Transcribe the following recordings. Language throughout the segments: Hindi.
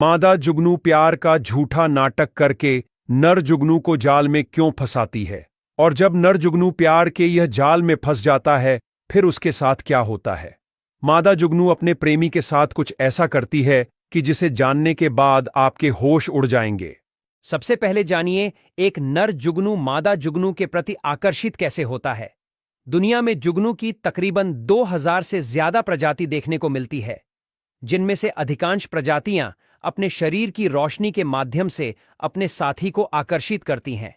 मादा जुगनू प्यार का झूठा नाटक करके नर जुगनू को जाल में क्यों फंसाती है, और जब नर जुगनू प्यार के यह जाल में फंस जाता है फिर उसके साथ क्या होता है। मादा जुगनू अपने प्रेमी के साथ कुछ ऐसा करती है कि जिसे जानने के बाद आपके होश उड़ जाएंगे। सबसे पहले जानिए एक नर जुगनू मादा जुगनू के प्रति आकर्षित कैसे होता है। दुनिया में जुगनू की तकरीबन 2000 से ज्यादा प्रजाति देखने को मिलती है, जिनमें से अधिकांश प्रजातियां अपने शरीर की रोशनी के माध्यम से अपने साथी को आकर्षित करती हैं।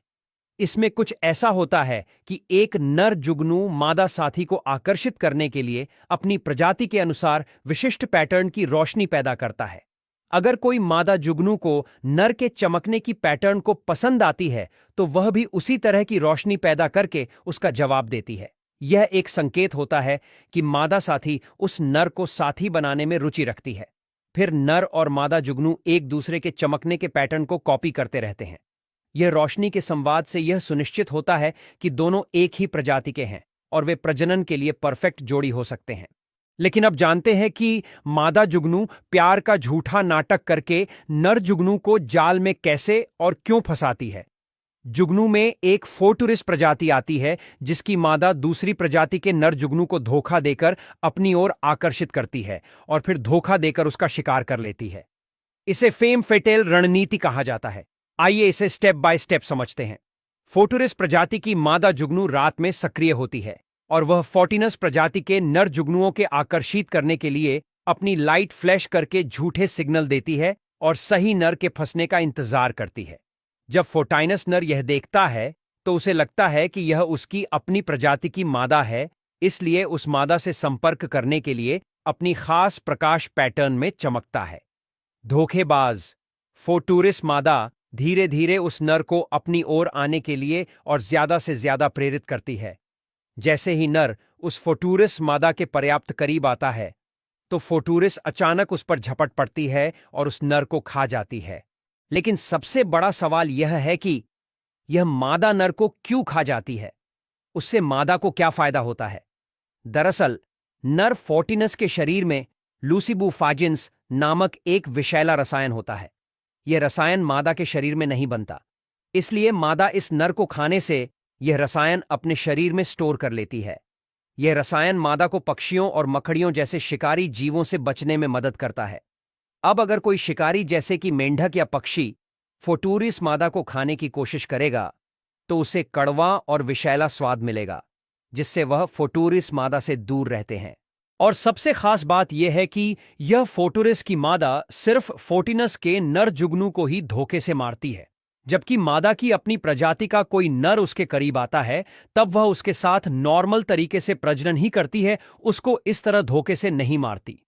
इसमें कुछ ऐसा होता है कि एक नर जुगनू मादा साथी को आकर्षित करने के लिए अपनी प्रजाति के अनुसार विशिष्ट पैटर्न की रोशनी पैदा करता है। अगर कोई मादा जुगनू को नर के चमकने की पैटर्न को पसंद आती है तो वह भी उसी तरह की रोशनी पैदा करके उसका जवाब देती है। यह एक संकेत होता है कि मादा साथी उस नर को साथी बनाने में रुचि रखती है। फिर नर और मादा जुगनू एक दूसरे के चमकने के पैटर्न को कॉपी करते रहते हैं। यह रोशनी के संवाद से यह सुनिश्चित होता है कि दोनों एक ही प्रजाति के हैं और वे प्रजनन के लिए परफेक्ट जोड़ी हो सकते हैं। लेकिन अब जानते हैं कि मादा जुगनू प्यार का झूठा नाटक करके नर जुगनू को जाल में कैसे और क्यों फंसाती है। जुगनू में एक फोटुरिस प्रजाति आती है जिसकी मादा दूसरी प्रजाति के नर जुगनू को धोखा देकर अपनी ओर आकर्षित करती है और फिर धोखा देकर उसका शिकार कर लेती है। इसे फेम फेटेल रणनीति कहा जाता है। आइए इसे स्टेप बाय स्टेप समझते हैं। फोटुरिस प्रजाति की मादा जुगनू रात में सक्रिय होती है और वह फोर्टिनस प्रजाति के नर जुगनुओं के आकर्षित करने के लिए अपनी लाइट फ्लैश करके झूठे सिग्नल देती है और सही नर के फंसने का इंतजार करती है। जब फोर्टाइनस नर यह देखता है तो उसे लगता है कि यह उसकी अपनी प्रजाति की मादा है, इसलिए उस मादा से संपर्क करने के लिए अपनी खास प्रकाश पैटर्न में चमकता है। धोखेबाज फोटुरिस मादा धीरे धीरे उस नर को अपनी ओर आने के लिए और ज्यादा से ज्यादा प्रेरित करती है। जैसे ही नर उस फोटुरिस मादा के पर्याप्त करीब आता है तो फोटुरिस अचानक उस पर झपट पड़ती है और उस नर को खा जाती है। लेकिन सबसे बड़ा सवाल यह है कि यह मादा नर को क्यों खा जाती है, उससे मादा को क्या फायदा होता है। दरअसल नर फोर्टिनस के शरीर में लूसिबूफाजिन्स नामक एक विषैला रसायन होता है। यह रसायन मादा के शरीर में नहीं बनता, इसलिए मादा इस नर को खाने से यह रसायन अपने शरीर में स्टोर कर लेती है। यह रसायन मादा को पक्षियों और मकड़ियों जैसे शिकारी जीवों से बचने में मदद करता है। अब अगर कोई शिकारी जैसे कि मेंढक या पक्षी फोटुरिस मादा को खाने की कोशिश करेगा तो उसे कड़वा और विषैला स्वाद मिलेगा, जिससे वह फोटुरिस मादा से दूर रहते हैं। और सबसे खास बात यह है कि यह फोटुरिस की मादा सिर्फ फोर्टिनस के नर जुगनू को ही धोखे से मारती है। जबकि मादा की अपनी प्रजाति का कोई नर उसके करीब आता है तब वह उसके साथ नॉर्मल तरीके से प्रजनन ही करती है, उसको इस तरह धोखे से नहीं मारती।